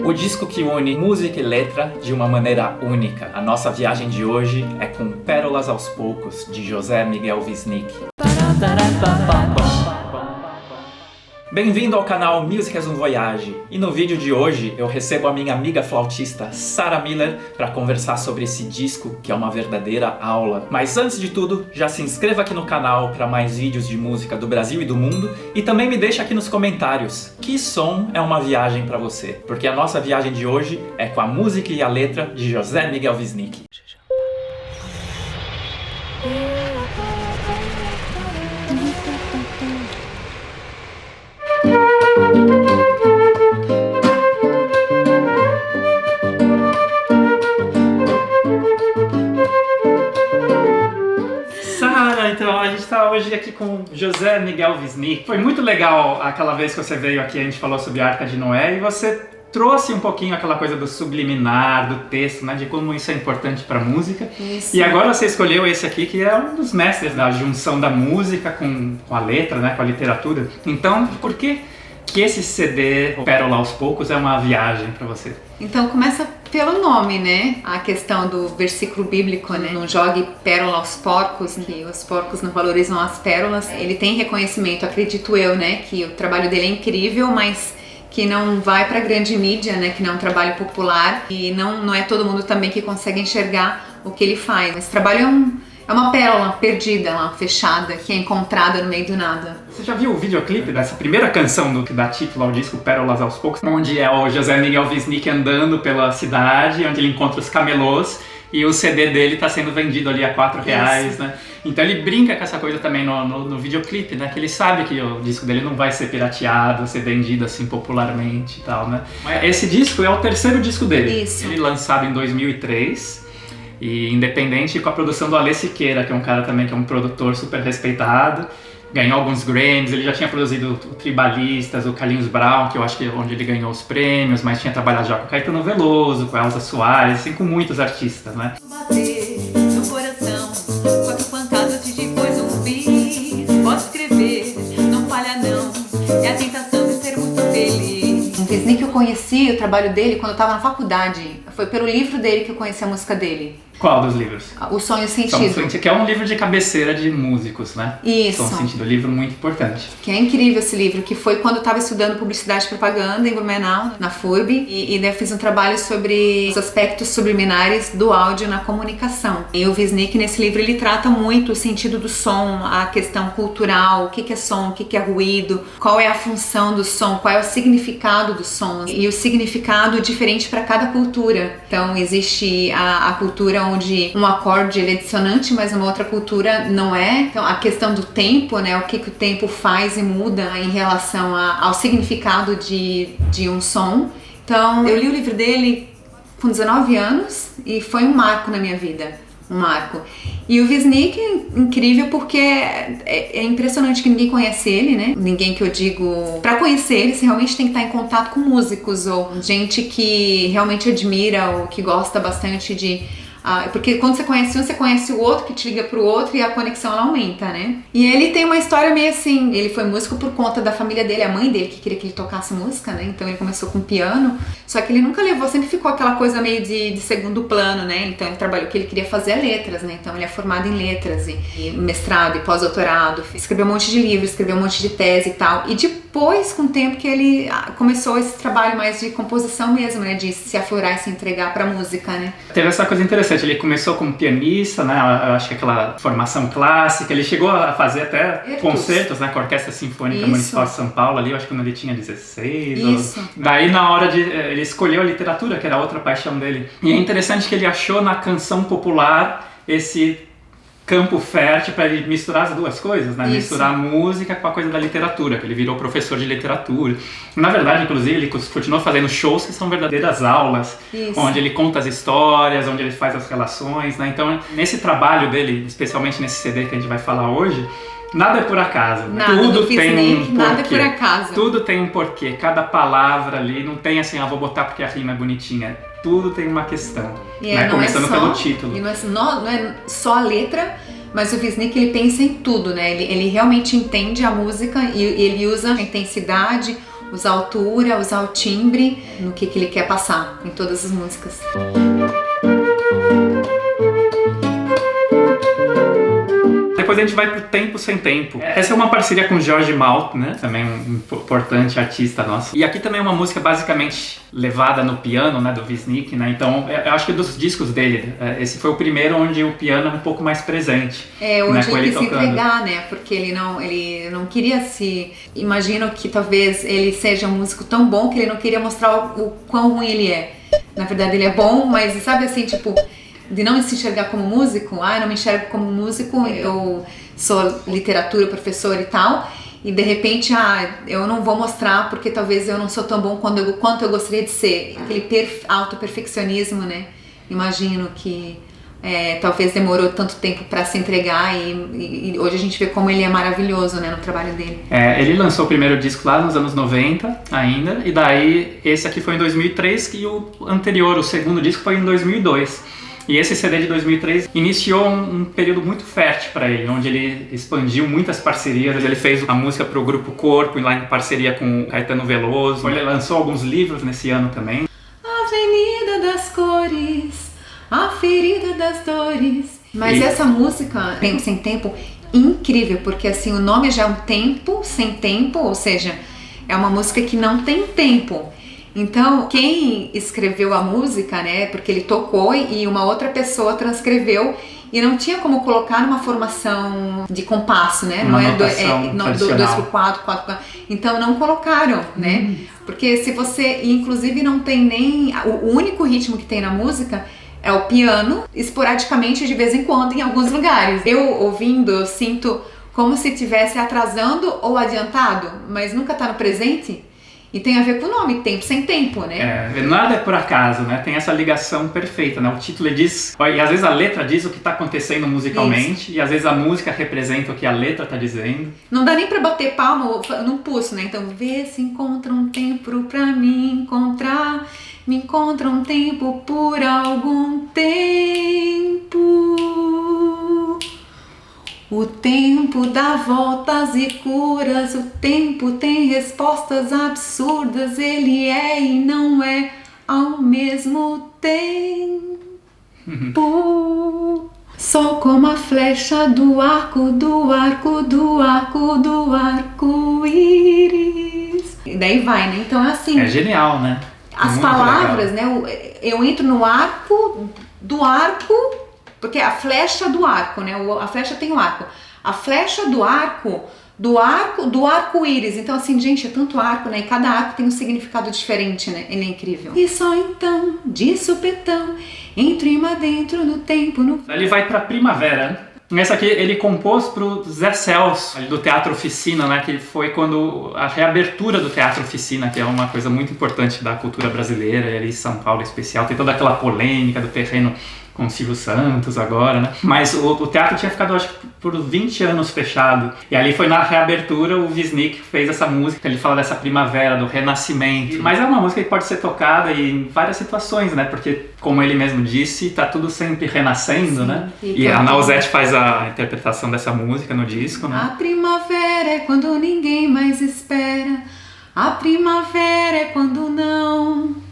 O disco que une música e letra de uma maneira única. A nossa viagem de hoje é com Pérolas aos Poucos, de José Miguel Wisnik. Bem-vindo ao canal Músicas um Voyage, e no vídeo de hoje eu recebo a minha amiga flautista Sarah Miller para conversar sobre esse disco que é uma verdadeira aula. Mas antes de tudo, já se inscreva aqui no canal para mais vídeos de música do Brasil e do mundo, e também me deixa aqui nos comentários que som é uma viagem para você, porque a nossa viagem de hoje é com a música e a letra de José Miguel Wisnik. Então, a gente está hoje aqui com José Miguel Wisnik. Foi muito legal aquela vez que você veio aqui, a gente falou sobre a Arca de Noé, e você trouxe um pouquinho aquela coisa do subliminar, do texto, né, de como isso é importante para a música. Isso. E agora você escolheu esse aqui, que é um dos mestres da junção da música com a letra, né, com a literatura. Então, por que esse CD, Pérola aos Poucos, é uma viagem para você? Então começa pelo nome, né? A questão do versículo bíblico, né? Não jogue pérola aos porcos, que os porcos não valorizam as pérolas. Ele tem reconhecimento, acredito eu, né? Que o trabalho dele é incrível, mas que não vai para grande mídia, né? Que não é um trabalho popular e não é todo mundo também que consegue enxergar o que ele faz. Esse trabalho é uma pérola perdida lá, fechada, que é encontrada no meio do nada. Você já viu o videoclipe dessa primeira canção que dá título ao disco, Pérolas aos Poucos? Onde é o José Miguel Wisnik andando pela cidade, onde ele encontra os camelôs, e o CD dele está sendo vendido ali a R$4, né? Então ele brinca com essa coisa também no videoclipe, né? Que ele sabe que o disco dele não vai ser pirateado, ser vendido assim popularmente e tal, né? Mas esse disco é o terceiro disco dele. Isso. Ele lançado em 2003. E independente, com a produção do Alê Siqueira, que é um cara também que é um produtor super respeitado, ganhou alguns Grammys. Ele já tinha produzido o Tribalistas, o Carlinhos Brown, que eu acho que é onde ele ganhou os prêmios, mas tinha trabalhado já com o Caetano Veloso, com a Elza Soares, assim, com muitos artistas, né? Bater no coração, 4 pancadas e depois um bis. Pode escrever, não falha não, é a tentação de ser muito feliz. O Wisnik eu conheci o trabalho dele quando eu estava na faculdade. Foi pelo livro dele que eu conheci a música dele. Qual dos livros? O Sonho Sentido. Que é um livro de cabeceira de músicos, né? Isso. Som Sentido, um livro muito importante. Que é incrível esse livro, que foi quando eu estava estudando publicidade e propaganda em Blumenau, na FURB, e daí eu fiz um trabalho sobre os aspectos subliminares do áudio na comunicação. E o Wisnik, nesse livro, ele trata muito o sentido do som, a questão cultural, o que é som, o que é ruído, qual é a função do som, qual é o significado do som, e o significado diferente para cada cultura. Então, existe a cultura onde um acorde ele é dissonante, mas uma outra cultura não é. Então a questão do tempo, né, o que o tempo faz e muda em relação ao significado de um som. Então eu li o livro dele com 19 anos e foi um marco na minha vida, um marco. E o Wisnik é incrível porque é impressionante que ninguém conhece ele, né? Ninguém que eu digo... Pra conhecer ele, você realmente tem que estar em contato com músicos ou gente que realmente admira ou que gosta bastante de... porque quando você conhece um, você conhece o outro que te liga pro outro e a conexão ela aumenta, né? E ele tem uma história meio assim, ele foi músico por conta da família dele, a mãe dele que queria que ele tocasse música, né? Então ele começou com piano, só que ele nunca levou, sempre ficou aquela coisa meio de segundo plano, né? Então ele trabalhou, o que ele queria fazer é letras, né? Então ele é formado em letras e mestrado e pós-doutorado, escreveu um monte de livros, escreveu um monte de tese e tal, e depois, com o tempo que ele começou esse trabalho mais de composição mesmo, né? De se aflorar e se entregar pra música, né? Teve essa coisa interessante, ele começou como pianista, né? Eu acho que aquela formação clássica, ele chegou a fazer até concertos, né? Com a Orquestra Sinfônica Municipal de São Paulo ali, eu acho que quando ele tinha 16. Isso. Daí na hora ele escolheu a literatura, que era outra paixão dele. E é interessante que ele achou na canção popular esse campo fértil para ele misturar as duas coisas, né? Misturar a música com a coisa da literatura, que ele virou professor de literatura. Na verdade, inclusive, ele continuou fazendo shows que são verdadeiras aulas, onde ele conta as histórias, onde ele faz as relações, né? Então, nesse trabalho dele, especialmente nesse CD que a gente vai falar hoje, nada é por acaso. Nada, tudo tem um porquê. Nada é por acaso. Tudo tem um porquê. Cada palavra ali não tem assim, vou botar porque a rima é bonitinha. Tudo tem uma questão, né? Começando pelo título. E não é só a letra, mas o Wisnik ele pensa em tudo, né? Ele realmente entende a música e ele usa a intensidade, usar a altura, usar o timbre no que ele quer passar em todas as músicas. Depois a gente vai pro Tempo Sem Tempo. Essa é uma parceria com Jorge Malta, né? Também um importante artista nosso. E aqui também é uma música basicamente levada no piano, né? Do Wisnik, né? Então, eu acho que dos discos dele, esse foi o primeiro onde o piano é um pouco mais presente. Onde ele quis se entregar, né? Porque ele não queria se... Imagino que talvez ele seja um músico tão bom que ele não queria mostrar o quão ruim ele é. Na verdade, ele é bom, mas sabe assim, tipo... de não se enxergar como músico, eu não me enxergo como músico, eu sou literatura, professor e tal, e de repente, eu não vou mostrar porque talvez eu não sou tão bom quanto eu gostaria de ser. Aquele autoperfeccionismo, né? Imagino que talvez demorou tanto tempo para se entregar e hoje a gente vê como ele é maravilhoso, né, no trabalho dele. Ele lançou o primeiro disco lá nos anos 90 ainda, e daí esse aqui foi em 2003 e o anterior, o segundo disco, foi em 2002. E esse CD de 2003 iniciou um período muito fértil para ele, onde ele expandiu muitas parcerias. Ele fez a música para o Grupo Corpo, lá em parceria com Caetano Veloso. Ele lançou alguns livros nesse ano também. Avenida das Cores, a Ferida das Dores. Mas essa música, Tempo Sem Tempo, incrível, porque assim, o nome já é um tempo sem tempo, ou seja, é uma música que não tem tempo. Então, quem escreveu a música, né, porque ele tocou e uma outra pessoa transcreveu e não tinha como colocar numa formação de compasso, né, não é 2/4, 4/4, então não colocaram, né, porque se você, inclusive não tem nem, o único ritmo que tem na música é o piano, esporadicamente de vez em quando em alguns lugares. Eu ouvindo, eu sinto como se estivesse atrasando ou adiantado, mas nunca tá no presente. E tem a ver com o nome, Tempo Sem Tempo, né? Nada é por acaso, né? Tem essa ligação perfeita, né? O título diz... E às vezes a letra diz o que está acontecendo musicalmente. Isso. E às vezes a música representa o que a letra está dizendo. Não dá nem pra bater palma no pulso, né? Então, vê se encontra um tempo pra me encontrar. Me encontra um tempo por algum tempo. O tempo dá voltas e curas, o tempo tem respostas absurdas, ele é e não é ao mesmo tempo. Sou como a flecha do arco-íris. E daí vai, né? Então é assim. É genial, né? As muito palavras, legal. né? Eu entro no arco do arco. Porque a flecha do arco, né? A flecha tem o arco. A flecha do arco-íris. Então, assim, gente, é tanto arco, né? E cada arco tem um significado diferente, né? Ele é incrível. E só então, de supetão, entro dentro do tempo. Ele vai pra Primavera. Essa aqui ele compôs pro Zé Celso, do Teatro Oficina, né? Que foi quando a reabertura do Teatro Oficina, que é uma coisa muito importante da cultura brasileira, e ali em São Paulo em especial. Tem toda aquela polêmica do terreno com o Silvio Santos agora, né? Mas o teatro tinha ficado, acho que, por 20 anos fechado. E ali foi na reabertura, o Wisnik fez essa música, ele fala dessa primavera, do renascimento. Mas é uma música que pode ser tocada em várias situações, né? Porque, como ele mesmo disse, tá tudo sempre renascendo, né? E a Nausete faz a interpretação dessa música no disco, né? A primavera é quando ninguém mais espera. A primavera é quando não...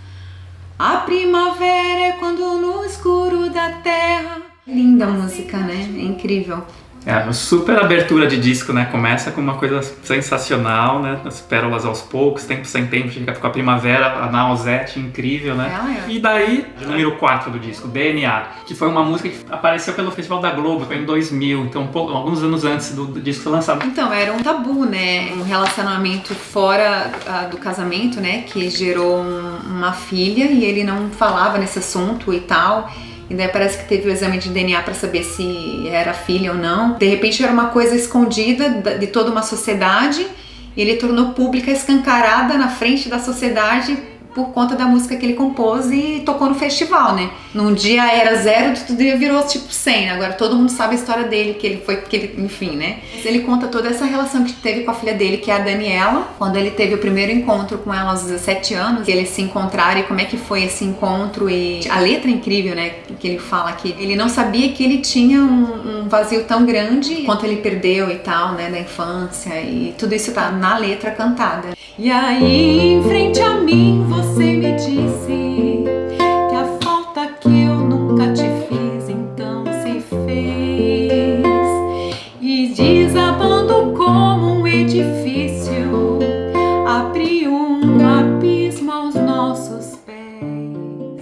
A primavera é quando no escuro da terra... Linda música, né? É incrível. É uma super abertura de disco, né? Começa com uma coisa sensacional, né? As pérolas aos poucos, Tempo Sem Tempo, chega com a primavera, a Nausete, incrível, né? E daí, número 4 do disco, DNA, que foi uma música que apareceu pelo Festival da Globo, foi em 2000, então alguns anos antes do disco ser lançado. Então, era um tabu, né? Um relacionamento fora do casamento, né? Que gerou uma filha e ele não falava nesse assunto e tal. E daí parece que teve o exame de DNA para saber se era filha ou não. De repente era uma coisa escondida de toda uma sociedade e ele tornou pública, escancarada na frente da sociedade por conta da música que ele compôs e tocou no festival, né? Num dia era 0, outro dia virou tipo 100. Agora todo mundo sabe a história dele, enfim, né? Ele conta toda essa relação que teve com a filha dele, que é a Daniela, quando ele teve o primeiro encontro com ela aos 17 anos, e eles se encontraram e como é que foi esse encontro. E a letra é incrível, né? Que ele fala que ele não sabia que ele tinha um vazio tão grande quanto ele perdeu e tal, né? Da infância, e tudo isso tá na letra cantada. E aí, em frente a mim, você me disse que a falta que eu nunca te fiz, então se fez. E desabando como um edifício, abriu um abismo aos nossos pés.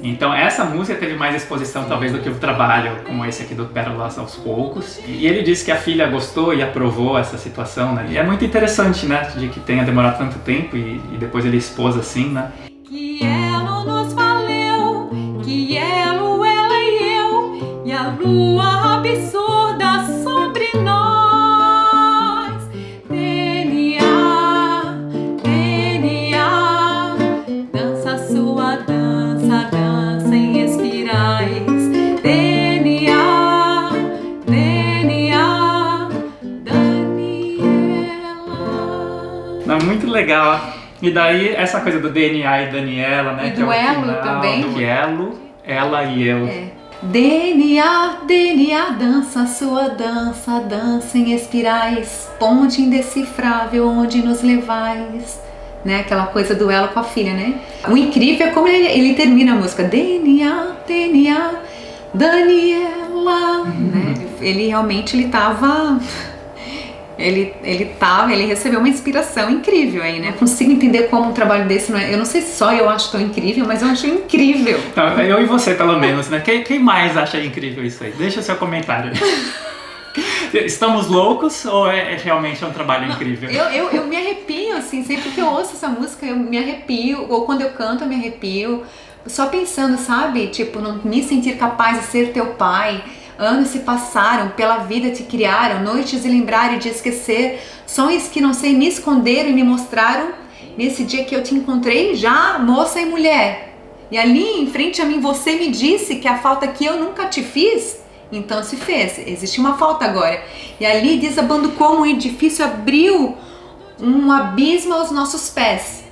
Então essa música teve mais exposição talvez do que o trabalho como esse aqui do Pérolas aos Poucos. E ele disse que a filha gostou e aprovou essa situação, né? E é muito interessante, né, de que tenha demorado tanto tempo e depois ele expôs assim, né? Que ela nos valeu, que ela e eu, e a lua absurda sobre nós. DNA, DNA, dança sua dança, dança em espirais. DNA, DNA, Daniela. Não, muito legal. E daí essa coisa do DNA e Daniela, né? E que é do o elo final, também. Do elo, ela e eu. DNA, DNA, dança sua dança, dança em espirais, ponte indecifrável onde nos levais, né? Aquela coisa do elo com a filha, né? O incrível é como ele termina a música, DNA, DNA, Daniela, né? Ele realmente ele recebeu uma inspiração incrível aí, né? Eu consigo entender como um trabalho desse não é. Eu não sei se só eu acho tão incrível, mas eu acho incrível. Então, eu e você, pelo menos, né? Quem mais acha incrível isso aí? Deixa o seu comentário. Estamos loucos ou realmente um trabalho incrível? Eu me arrepio, assim, sempre que eu ouço essa música eu me arrepio, ou quando eu canto eu me arrepio, só pensando, sabe? Tipo, não me sentir capaz de ser teu pai. Anos se passaram, pela vida te criaram, noites de lembrar e de esquecer, sonhos que não sei me esconderam e me mostraram nesse dia que eu te encontrei já, moça e mulher. E ali em frente a mim você me disse que a falta que eu nunca te fiz, então se fez, existe uma falta agora. E ali desabando como um edifício abriu um abismo aos nossos pés.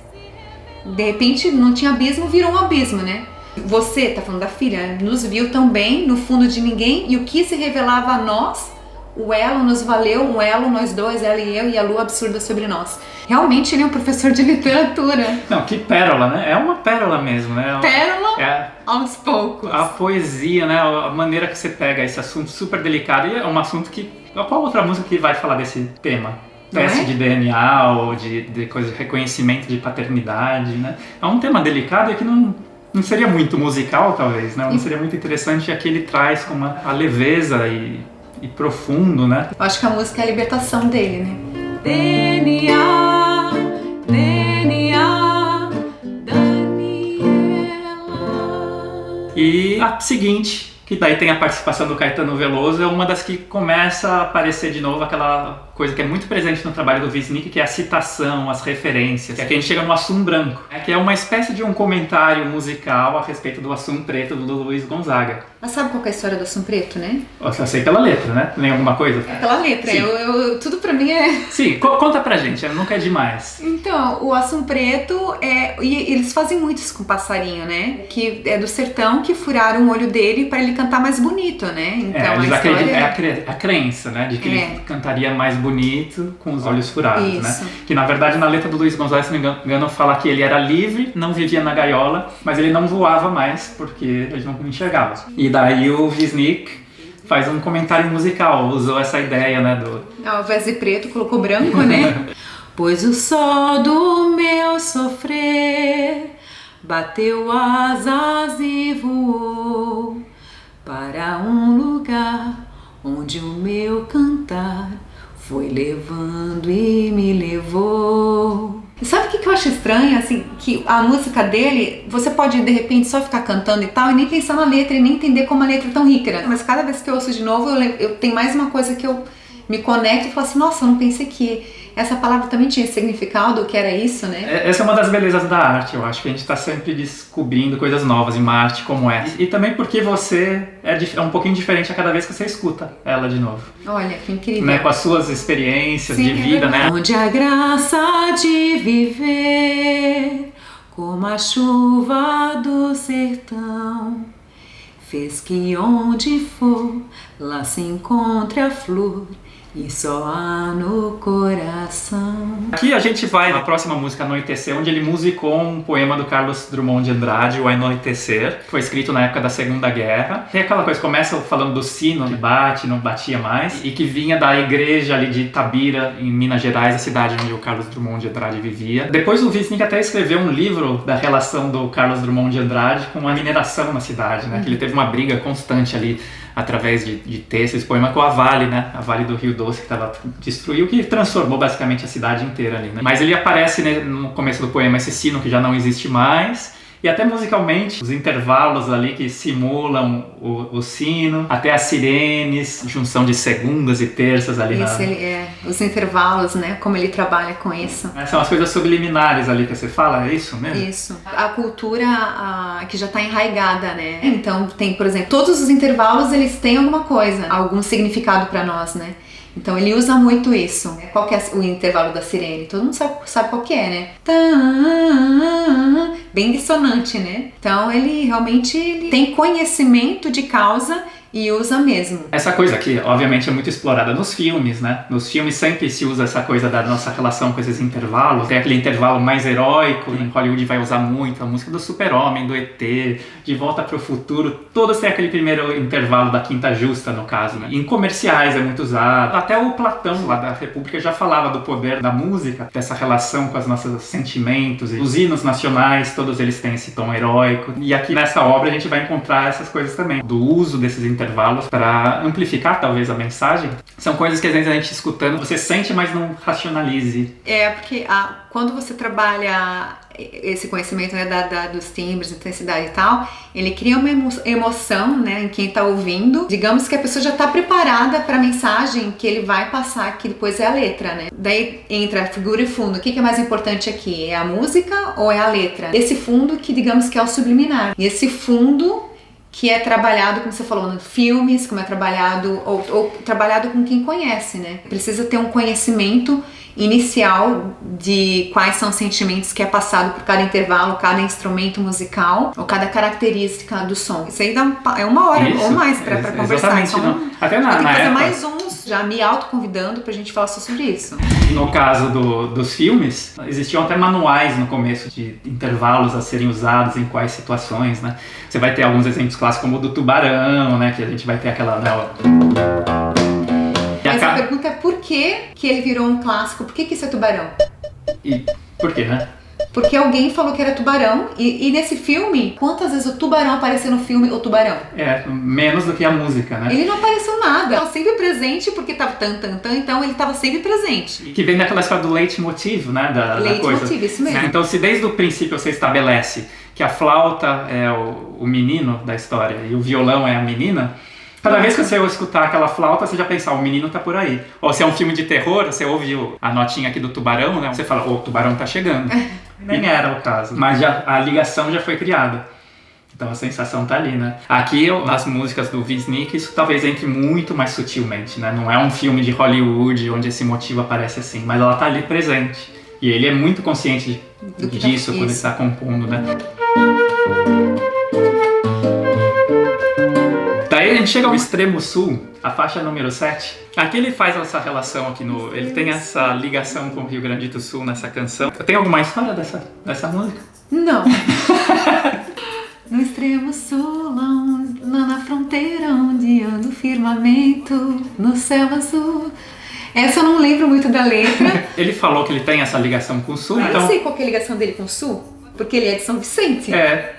De repente não tinha abismo, virou um abismo, né? Você, tá falando da filha, nos viu tão bem no fundo de ninguém e o que se revelava a nós, o elo nos valeu, um elo nós dois, ela e eu, e a lua absurda sobre nós. Realmente ele é um professor de literatura. Não, que pérola, né? É uma pérola mesmo, né? Pérola aos poucos. A poesia, né? A maneira que você pega esse assunto super delicado, e é um assunto que... Qual outra música que vai falar desse tema? Teste de DNA ou de coisa de reconhecimento de paternidade, né? É um tema delicado e que não seria muito musical, talvez, né? Não seria muito interessante, aqui ele traz com a leveza e profundo, né? Eu acho que a música é a libertação dele, né? DNA, DNA, Daniela. E a seguinte, que daí tem a participação do Caetano Veloso, é uma das que começa a aparecer de novo aquela coisa que é muito presente no trabalho do Wisnik, que é a citação, as referências. Que aqui a gente chega no Assum Branco, que é uma espécie de um comentário musical a respeito do Assum Preto do Luiz Gonzaga. Mas sabe qual que é a história do Assum Preto, né? Eu sei pela letra, né? Tem alguma coisa? É pela letra, tudo pra mim é... Sim, conta pra gente, nunca é demais. Então, o Assum Preto, e eles fazem muito isso com o passarinho, né? Que é do sertão, que furaram o olho dele para ele cantar mais bonito, né? Então, eles acreditam, a crença, né? De que ele cantaria mais bonito com os olhos furados, isso, né? Que na verdade na letra do Luiz Gonzaga, se não me engano, fala que ele era livre, não vivia na gaiola, mas ele não voava mais porque ele não enxergava. E daí o Wisnik faz um comentário musical, usou essa ideia, né? Ao invés de preto, colocou branco, né? Pois o sol do meu sofrer bateu asas e voou para um lugar onde o meu cantar foi levando e me levou. E sabe o que eu acho estranho? Assim, que a música dele, você pode de repente só ficar cantando e tal, e nem pensar na letra, e nem entender como a letra é tão rica, né? Mas cada vez que eu ouço de novo, eu tenho mais uma coisa que eu me conecto e falo assim, nossa, eu não pensei que essa palavra também tinha significado, o que era isso, né? Essa é uma das belezas da arte, eu acho que a gente está sempre descobrindo coisas novas em uma arte como essa. E também porque você é um pouquinho diferente a cada vez que você escuta ela de novo. Olha, que incrível. Né? Com as suas experiências de vida, né? Onde a graça de viver, como a chuva do sertão, fez que onde for, lá se encontre a flor e só há no coração. Aqui a gente vai na próxima música, Anoitecer, onde ele musicou um poema do Carlos Drummond de Andrade, O Anoitecer, que foi escrito na época da Segunda Guerra. Tem aquela coisa, começa falando do sino que bate, não batia mais, e que vinha da igreja ali de Itabira, em Minas Gerais, a cidade onde o Carlos Drummond de Andrade vivia. Depois o Wisnik até escreveu um livro da relação do Carlos Drummond de Andrade com a mineração na cidade, né? Que ele teve uma briga constante ali através de ter esse poema com a Vale, né? A Vale do Rio Doce, que destruiu, que transformou basicamente a cidade inteira ali, né? Mas ele aparece, né, no começo do poema esse sino que já não existe mais, e até musicalmente, os intervalos ali que simulam o sino, até as sirenes, junção de segundas e terças ali. Isso, os intervalos, né? Como ele trabalha com isso. São as coisas subliminares ali que você fala, é isso mesmo? Isso. A cultura que já está enraigada, né? Então tem, por exemplo, todos os intervalos eles têm alguma coisa, algum significado para nós, né? Então ele usa muito isso. Qual que é o intervalo da sirene? Todo mundo sabe qual que é, né? Bem dissonante, né? Então ele realmente tem conhecimento de causa e usa mesmo. Essa coisa aqui, obviamente, é muito explorada nos filmes, né? Nos filmes sempre se usa essa coisa da nossa relação com esses intervalos. Tem aquele intervalo mais heróico, em Hollywood vai usar muito a música do Super-Homem, do ET, De Volta para o Futuro. Todos têm aquele primeiro intervalo da Quinta Justa, no caso, né? Em comerciais é muito usado. Até o Platão, lá da República, já falava do poder da música, dessa relação com os nossos sentimentos. E os hinos nacionais, todos eles têm esse tom heróico. E aqui nessa obra a gente vai encontrar essas coisas também, do uso desses intervalos para amplificar talvez a mensagem. São coisas que às vezes a gente escutando, você sente, mas não racionalize. Porque quando você trabalha esse conhecimento, né, dos timbres, intensidade e tal, ele cria uma emoção, né, em quem está ouvindo. Digamos que a pessoa já está preparada para a mensagem que ele vai passar, que depois é a letra, né? Daí entra a figura e fundo. O que é mais importante aqui? É a música ou é a letra? Esse fundo que digamos que é o subliminar. E esse fundo que é trabalhado, como você falou, nos filmes, como é trabalhado, ou trabalhado com quem conhece, né? Precisa ter um conhecimento inicial de quais são os sentimentos que é passado por cada intervalo, cada instrumento musical, ou cada característica do som. Isso aí dá uma hora ou mais para conversar. Então, até na fazer época, mais uns, já me autoconvidando pra gente falar só sobre isso. No caso dos filmes, existiam até manuais no começo de intervalos a serem usados em quais situações, né? Você vai ter alguns exemplos clássicos como o do Tubarão, né? Que a gente vai ter aquela... Mas a pergunta é por que ele virou um clássico? Por que isso é Tubarão? E por quê, né? Porque alguém falou que era tubarão e nesse filme, quantas vezes o tubarão apareceu no filme O Tubarão? Menos do que a música, né? Ele não apareceu nada, estava sempre presente porque tava então ele estava sempre presente. Que vem daquela história do leitmotiv, né? Da coisa. Isso mesmo. Então se desde o princípio você estabelece que a flauta é o menino da história e o violão é a menina, cada vez que você escutar aquela flauta, você já pensa, o menino tá por aí. Ou se é um filme de terror, você ouve a notinha aqui do tubarão, né? Você fala, o tubarão tá chegando. Nem era o caso, mas a ligação já foi criada. Então a sensação tá ali, né? Aqui, nas músicas do Wisnik, isso talvez entre muito mais sutilmente, né? Não é um filme de Hollywood onde esse motivo aparece assim, mas ela tá ali presente. E ele é muito consciente disso quando ele está compondo, né? Daí a gente chega ao extremo sul, a faixa número 7. Aqui ele faz essa relação aqui ele tem essa ligação com o Rio Grande do Sul nessa canção. Tem alguma história dessa música? Não. No extremo sul, lá na fronteira onde anda o firmamento, no céu azul. Essa eu não lembro muito da letra. Ele falou que ele tem essa ligação com o sul, Eu então... não sei qual que é a ligação dele com o sul. Porque ele é de São Vicente.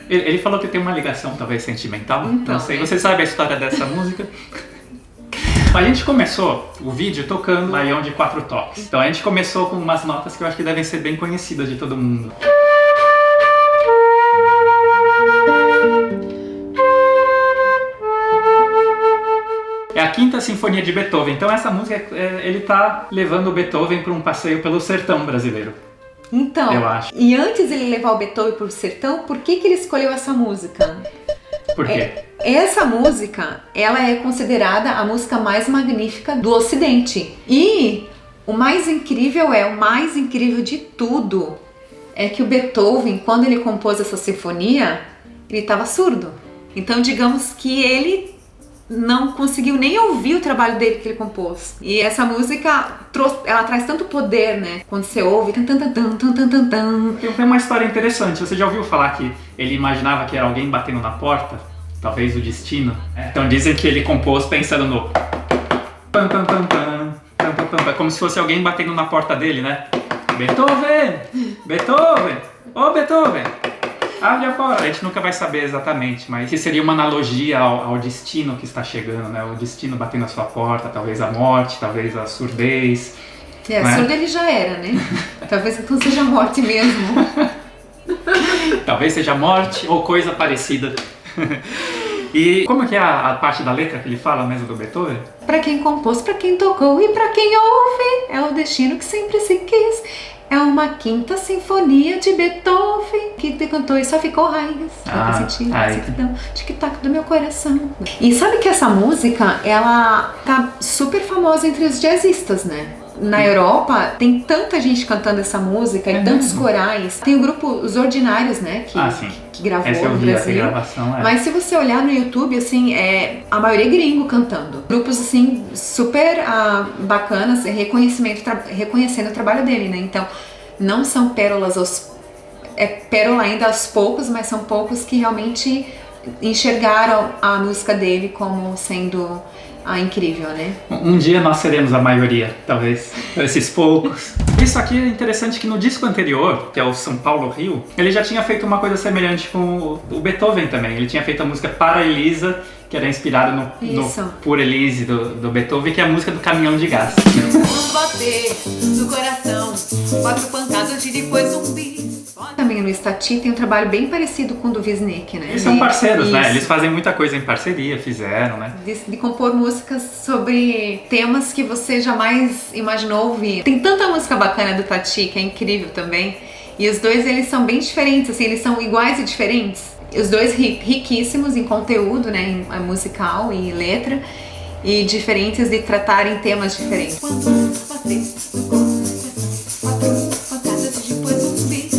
Ele falou que tem uma ligação talvez sentimental. Então, não sei, você sabe a história dessa música? A gente começou o vídeo tocando Baião de 4 toques. Então a gente começou com umas notas que eu acho que devem ser bem conhecidas de todo mundo. É a Quinta Sinfonia de Beethoven. Então essa música, ele tá levando o Beethoven para um passeio pelo sertão brasileiro. Então, eu acho. E antes de ele levar o Beethoven pro sertão, por que ele escolheu essa música? Por quê? Essa música, ela é considerada a música mais magnífica do Ocidente. E o mais incrível de tudo, é que o Beethoven, quando ele compôs essa sinfonia, ele estava surdo. Então, digamos que ele não conseguiu nem ouvir o trabalho dele que ele compôs. E essa música ela traz tanto poder, né? Quando você ouve, tan, tan, tan, tan, tan, tan, tan. Tem uma história interessante. Você já ouviu falar que ele imaginava que era alguém batendo na porta? Talvez o destino. Então dizem que ele compôs pensando no pam, pam, pam, pam, pam, pam, pam, como se fosse alguém batendo na porta dele, né? Beethoven! Beethoven! Ô Beethoven! Abre a porta! A gente nunca vai saber exatamente, mas que seria uma analogia ao destino que está chegando, né? O destino batendo na sua porta, talvez a morte, talvez a surdez. Surdo ele já era, né? Talvez então seja a morte mesmo. Talvez seja morte ou coisa parecida. E como é que é a parte da letra que ele fala mesmo do Beethoven? Pra quem compôs, pra quem tocou e pra quem ouve, é o destino que sempre se quis. É uma quinta sinfonia de Beethoven que decantou e só ficou raiz. Tic-tac do meu coração. E sabe que essa música, ela tá super famosa entre os jazzistas, né? Na Europa, tem tanta gente cantando essa música e tantos corais. Tem o grupo Os Ordinários, né? Que gravou no Brasil. Gravação, Mas se você olhar no YouTube, assim, a maioria é gringo cantando. Grupos, assim, super bacanas, reconhecendo o trabalho dele, né? Então, não são pérolas pérola ainda aos poucos, mas são poucos que realmente enxergaram a música dele como sendo incrível, né? Um dia nós seremos a maioria, talvez, esses poucos. Isso aqui é interessante que no disco anterior, que é o São Paulo Rio, ele já tinha feito uma coisa semelhante com o Beethoven também. Ele tinha feito a música Para Elisa, que era inspirada no Por Elise do Beethoven, que é a música do caminhão de gás. Vamos bater no coração, 4 pancadas de depois zumbi. Também no Stati tem um trabalho bem parecido com o do Wisnik, né? Eles são parceiros, né? Eles fazem muita coisa em parceria, fizeram, né? De compor músicas sobre temas que você jamais imaginou ouvir. Tem tanta música bacana do Tati, que é incrível também. E os dois, eles são bem diferentes, assim, eles são iguais e diferentes. Os dois riquíssimos em conteúdo, né? Em musical e letra. E diferentes de tratarem temas diferentes. Quando bater no coração, 4 pancadas de depois zumbi.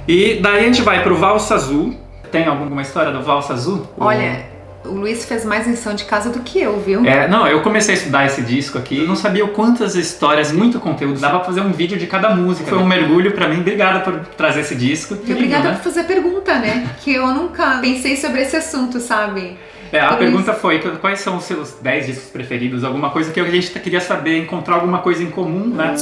E daí a gente vai pro Valsa Azul. Tem alguma história do Valsa Azul? Olha, o Luiz fez mais lição de casa do que eu, viu? Não, eu comecei a estudar esse disco aqui. Eu não sabia quantas histórias, muito conteúdo. Dava pra fazer um vídeo de cada música. Foi um mergulho pra mim. Obrigada por trazer esse disco. E obrigada por fazer a pergunta, né? Que eu nunca pensei sobre esse assunto, sabe? A pergunta foi, quais são os seus 10 discos preferidos? Alguma coisa que a gente queria saber, encontrar alguma coisa em comum, né?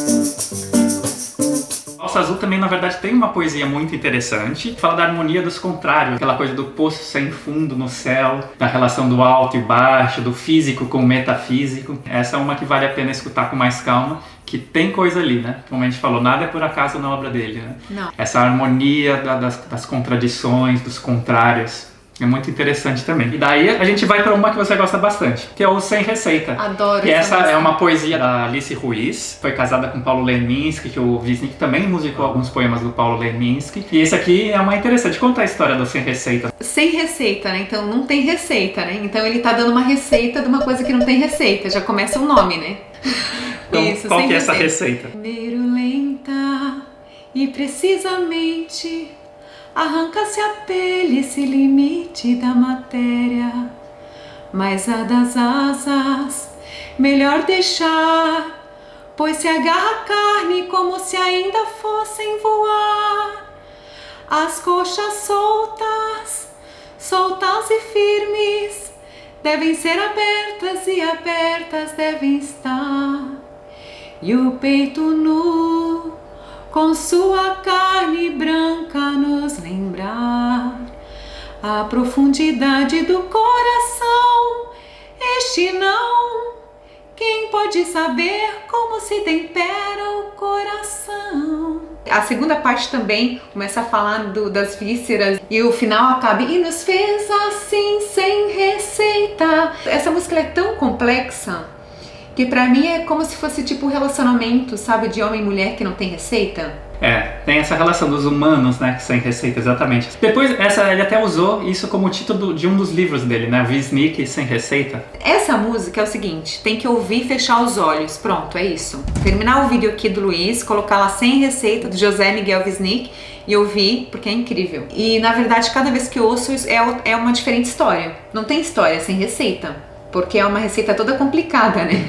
Valsa Azul também, na verdade, tem uma poesia muito interessante. Fala da harmonia dos contrários, aquela coisa do poço sem fundo no céu, da relação do alto e baixo, do físico com o metafísico. Essa é uma que vale a pena escutar com mais calma, que tem coisa ali, né? Como a gente falou, nada é por acaso na obra dele, né? Não. Essa harmonia das contradições, dos contrários. É muito interessante também. E daí a gente vai para uma que você gosta bastante, que é o Sem Receita. Adoro. Que essa é uma poesia da Alice Ruiz, foi casada com Paulo Leminski, que o Wisnik também musicou alguns poemas do Paulo Leminski. E esse aqui é uma interessante. Conta a história do Sem Receita. Sem receita, né? Então não tem receita, né? Então ele tá dando uma receita de uma coisa que não tem receita. Já começa o nome, né? Então, isso, qual que é essa receita? Primeiro lenta e precisamente arranca-se a pele, esse limite da matéria, mas a das asas melhor deixar, pois se agarra a carne como se ainda fossem voar. As coxas soltas, soltas e firmes, devem ser abertas e abertas devem estar, e o peito nu com sua carne branca nos lembrar a profundidade do coração. Este não, quem pode saber como se tempera o coração. A segunda parte também começa a falar das vísceras e o final acaba e nos fez assim sem receita. Essa música é tão complexa Porque pra mim é como se fosse tipo um relacionamento, sabe, de homem e mulher que não tem receita. Tem essa relação dos humanos, né, que sem receita, exatamente. Depois, ele até usou isso como título de um dos livros dele, né, Wisnik Sem Receita. Essa música é o seguinte, tem que ouvir e fechar os olhos, pronto, é isso. Terminar o vídeo aqui do Luiz, colocar lá Sem Receita, do José Miguel Wisnik, e ouvir, porque é incrível. E, na verdade, cada vez que eu ouço, é uma diferente história. Não tem história sem receita, porque é uma receita toda complicada, né?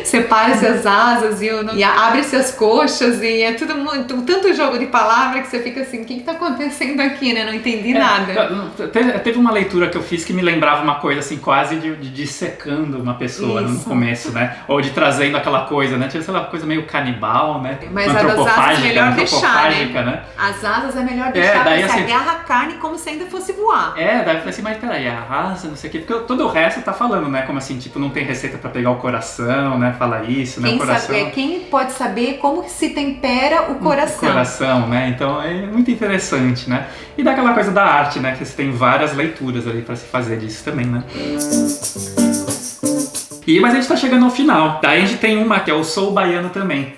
Separe suas asas e abre suas coxas e é tudo muito, tanto jogo de palavra que você fica assim, o que tá acontecendo aqui, né? Não entendi nada. Teve uma leitura que eu fiz que me lembrava uma coisa assim, quase de dissecando uma pessoa no começo, né? Ou de trazendo aquela coisa, né? Tinha, sei lá, uma coisa meio canibal, né? Mas a das asas é melhor deixar, né? As asas é melhor deixar, daí, você assim, agarra a carne como se ainda fosse voar. Daí eu falei assim, mas peraí, a asa, não sei o quê, porque todo o resto tá falando, né? Como assim, tipo, não tem receita pra pegar o coração, né? Fala isso, né? O coração. Quem pode saber como se tempera o coração. O coração, né? Então é muito interessante, né? E daquela coisa da arte, né? Que você tem várias leituras ali pra se fazer disso também, né? Mas a gente tá chegando ao final. Daí a gente tem uma que é o Sou Baiano também.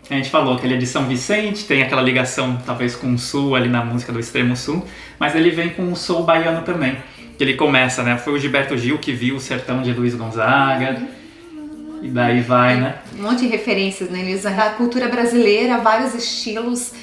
A gente falou que ele é de São Vicente, tem aquela ligação talvez com o Sul ali na música do Extremo Sul, mas ele vem com o Sou Baiano também. Que ele começa, né? Foi o Gilberto Gil que viu o sertão de Luiz Gonzaga. E daí vai, né? Um monte de referências, né? Ele usa a cultura brasileira, vários estilos,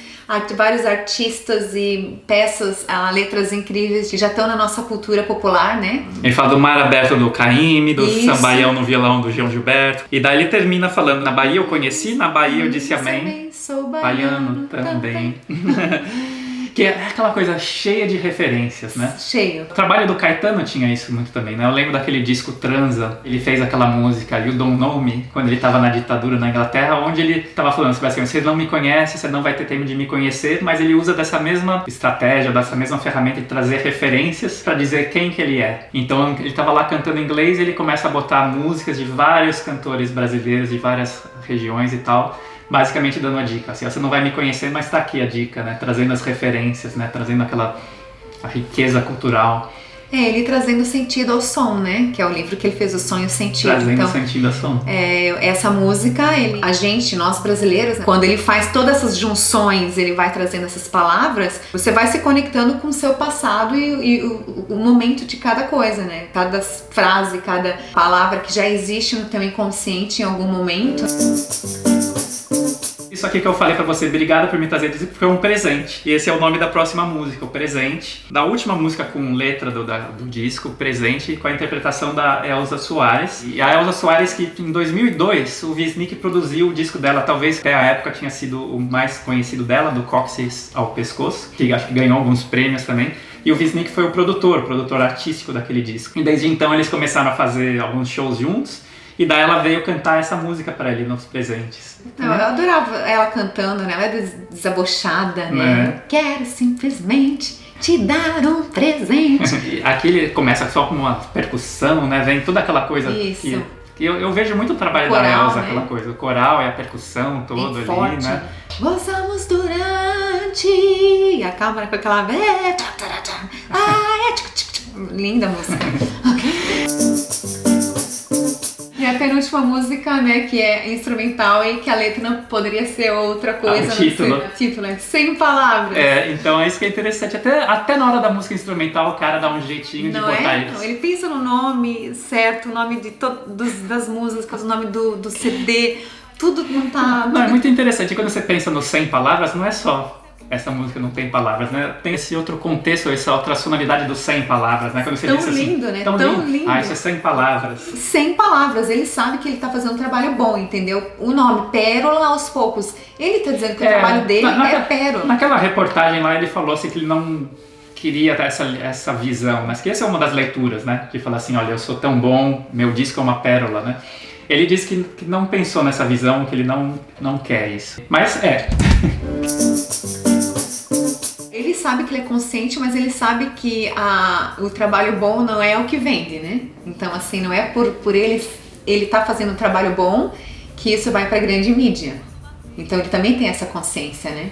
vários artistas e peças, letras incríveis que já estão na nossa cultura popular, né? Ele fala do Mar Aberto do Caymmi, do Sambaião no Violão do João Gilberto. E daí ele termina falando, na Bahia eu conheci, na Bahia eu disse amém. Sou baiano também. Que é aquela coisa cheia de referências, né? Cheio. O trabalho do Caetano tinha isso muito também, né? Eu lembro daquele disco Transa, ele fez aquela música You Don't Know Me, quando ele estava na ditadura na Inglaterra, onde ele estava falando assim, você não me conhece, você não vai ter tempo de me conhecer, mas ele usa dessa mesma estratégia, dessa mesma ferramenta de trazer referências para dizer quem que ele é. Então ele estava lá cantando em inglês e ele começa a botar músicas de vários cantores brasileiros de várias regiões e tal, basicamente dando a dica, assim, você não vai me conhecer, mas tá aqui a dica, né? Trazendo as referências, né? Trazendo a riqueza cultural. Ele trazendo sentido ao som, né? Que é o livro que ele fez, O Sonho Sentido. Trazendo sentido ao som. Essa música, nós brasileiros, né? Quando ele faz todas essas junções, ele vai trazendo essas palavras, você vai se conectando com o seu passado e o momento de cada coisa, né? Cada frase, cada palavra que já existe no teu inconsciente em algum momento. Isso aqui que eu falei pra você, obrigado por me trazer isso, porque foi um presente. E esse é o nome da próxima música, o Presente. Da última música com letra do disco, Presente, com a interpretação da Elza Soares. E a Elza Soares, que em 2002, o Wisnik produziu o disco dela, talvez até a época tinha sido o mais conhecido dela, do Cóccix ao Pescoço, que acho que ganhou alguns prêmios também. E o Wisnik foi o produtor artístico daquele disco. E desde então eles começaram a fazer alguns shows juntos. E daí ela veio cantar essa música pra ele nos presentes. Eu adorava ela cantando, né? Ela é desabochada, né? Quero simplesmente te dar um presente. Aqui ele começa só com uma percussão, né? Vem toda aquela coisa. Isso. Que eu vejo muito o trabalho coral, da Elza, né? aquela coisa. O coral e a percussão toda ali, forte. Né? Gozamos durante. E a câmera com aquela. Linda a música. E a penúltima música, né, que é instrumental e que a letra não poderia ser outra coisa. O título. Título, é Sem Palavras. Então é isso que é interessante. Até na hora da música instrumental o cara dá um jeitinho de botar isso. Não, ele pensa no nome certo, o nome das músicas, o nome do CD, tudo não tá... Não, é muito interessante. E quando você pensa no Sem Palavras, não é só... Essa música não tem palavras, né? Tem esse outro contexto, essa outra sonoridade do 100 palavras, né? Quando você tão diz assim, lindo, né? Tão lindo. Isso é 100 palavras. 100 palavras. Ele sabe que ele tá fazendo um trabalho bom, entendeu? O nome Pérola aos poucos. Ele tá dizendo que o trabalho dele é Pérola. Naquela reportagem lá, ele falou assim que ele não queria ter essa visão, mas que essa é uma das leituras, né? De falar assim, olha, eu sou tão bom, meu disco é uma pérola, né? Ele disse que não pensou nessa visão, que ele não quer isso. Mas Ele sabe que ele é consciente, mas ele sabe que o trabalho bom não é o que vende, né? Então, assim, não é por ele tá fazendo um trabalho bom que isso vai pra grande mídia. Então, ele também tem essa consciência, né?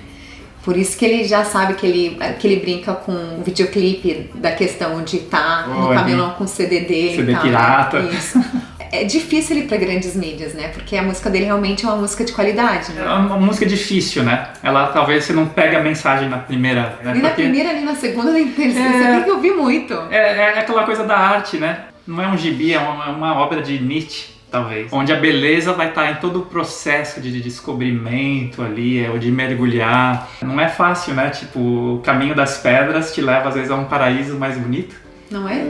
Por isso que ele já sabe que ele brinca com o videoclipe da questão de estar no camelão com o CD dele. CD e tal, pirata. Isso. É difícil ele pra grandes mídias, né? Porque a música dele realmente é uma música de qualidade, né? É uma música difícil, né? Ela talvez você não pega a mensagem na primeira, né? Nem na primeira, nem na segunda, nem na terceira. Você tem que ouvir muito. É aquela coisa da arte, né? Não é um gibi, é uma obra de Nietzsche, talvez. Onde a beleza vai estar em todo o processo de descobrimento ali, ou de mergulhar. Não é fácil, né? Tipo, o caminho das pedras te leva às vezes a um paraíso mais bonito. Não é?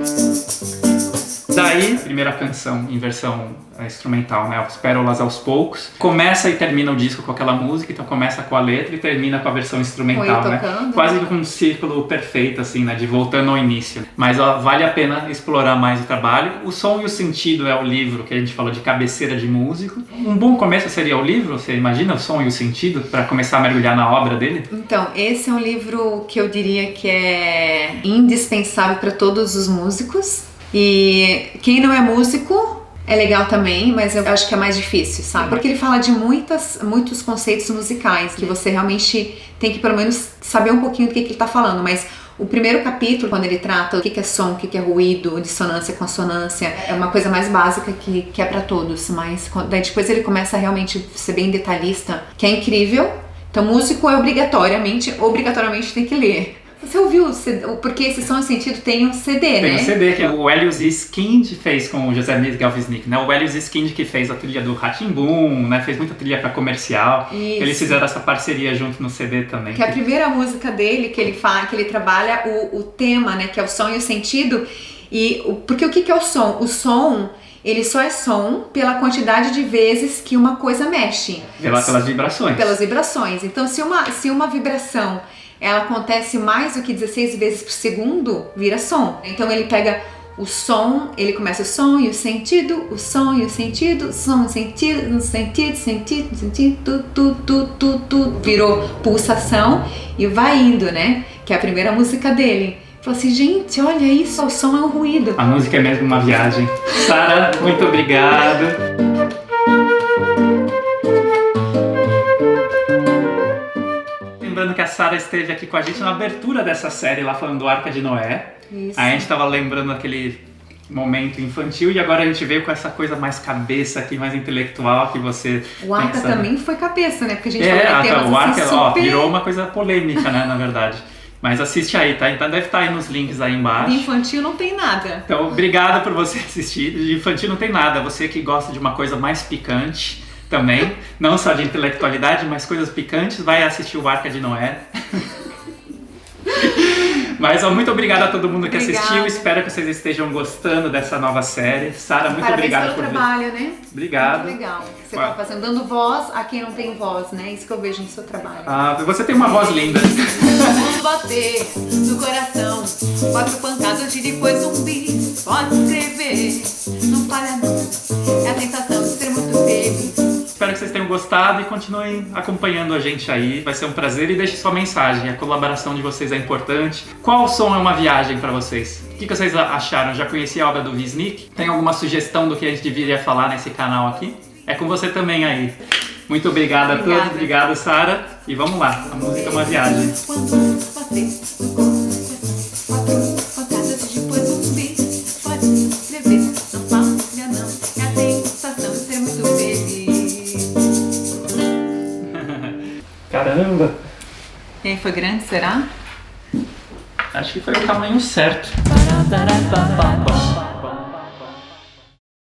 Daí, primeira canção em versão instrumental, né? As Pérolas aos Poucos. Começa e termina o disco com aquela música, então começa com a letra e termina com a versão instrumental, né? Quase com um círculo perfeito, assim, né? De voltando ao início. Mas ó, vale a pena explorar mais o trabalho. O Som e o Sentido é o livro que a gente falou de cabeceira de músico. Um bom começo seria o livro, você imagina o Som e o Sentido, para começar a mergulhar na obra dele? Então, esse é um livro que eu diria que é indispensável para todos os músicos. E quem não é músico é legal também, mas eu acho que é mais difícil, sabe? Porque ele fala de muitos conceitos musicais que você realmente tem que pelo menos saber um pouquinho do que ele tá falando, mas o primeiro capítulo, quando ele trata o que é som, o que é ruído, dissonância, consonância, é uma coisa mais básica que é pra todos, mas daí depois ele começa a realmente ser bem detalhista, que é incrível. Então músico é obrigatoriamente tem que ler. Você ouviu, porque esse Som e Sentido tem um CD, né? Tem um CD que o Helios Skind fez com o José Galvesnick, né? O Helios Skind que fez a trilha do Rá-Tim-Bum, né? Fez muita trilha pra comercial. Isso. Eles fizeram essa parceria junto no CD também. Que é a primeira música dele que ele trabalha o tema, né? Que é o som e o sentido. Porque o que é o som? O som, ele só é som pela quantidade de vezes que uma coisa mexe. Pelas vibrações. Pelas vibrações. Então, se uma vibração ela acontece mais do que 16 vezes por segundo, vira som. Então ele pega o som, ele começa o som e o sentido, o som e o sentido, o som e o sentido, sentido, tudo, virou pulsação e vai indo, né? Que é a primeira música dele. Falou assim, gente, olha isso, o som é um ruído. A música é mesmo uma viagem. Sara, muito obrigado. Lembrando que a Sara esteve aqui com a gente na abertura dessa série lá falando do Arca de Noé. Isso. Aí a gente tava lembrando aquele momento infantil e agora a gente veio com essa coisa mais cabeça aqui, mais intelectual que você... O Arca também foi cabeça, né? Porque a gente falou que temas o Arca, assim, super... virou uma coisa polêmica, né, na verdade. Mas assiste aí, tá? Então deve estar aí nos links aí embaixo. De infantil não tem nada. Então, obrigado por você assistir. De infantil não tem nada. Você que gosta de uma coisa mais picante também, não só de intelectualidade, mas coisas picantes, vai assistir o Arca de Noé. Mas muito obrigado a todo mundo que assistiu. Espero que vocês estejam gostando dessa nova série. Sara, muito obrigado por vir. Trabalho, né? Obrigado. Muito legal. Você tá fazendo, dando voz a quem não tem voz, né? Isso que eu vejo no seu trabalho. Você tem uma voz linda. Vamos bater no coração, 4 pancadas e depois zumbi. Pode escrever, não falha não. É a tentação de ser muito feliz. Espero que vocês tenham gostado e continuem acompanhando a gente aí. Vai ser um prazer e deixe sua mensagem. A colaboração de vocês é importante. Qual som é uma viagem para vocês? O que vocês acharam? Já conheci a obra do Wisnik? Tem alguma sugestão do que a gente deveria falar nesse canal aqui? É com você também aí. Muito obrigado a todos. Obrigado, Sara. E vamos lá. A música é uma viagem. Caramba! E aí, foi grande, será? Acho que foi o tamanho certo.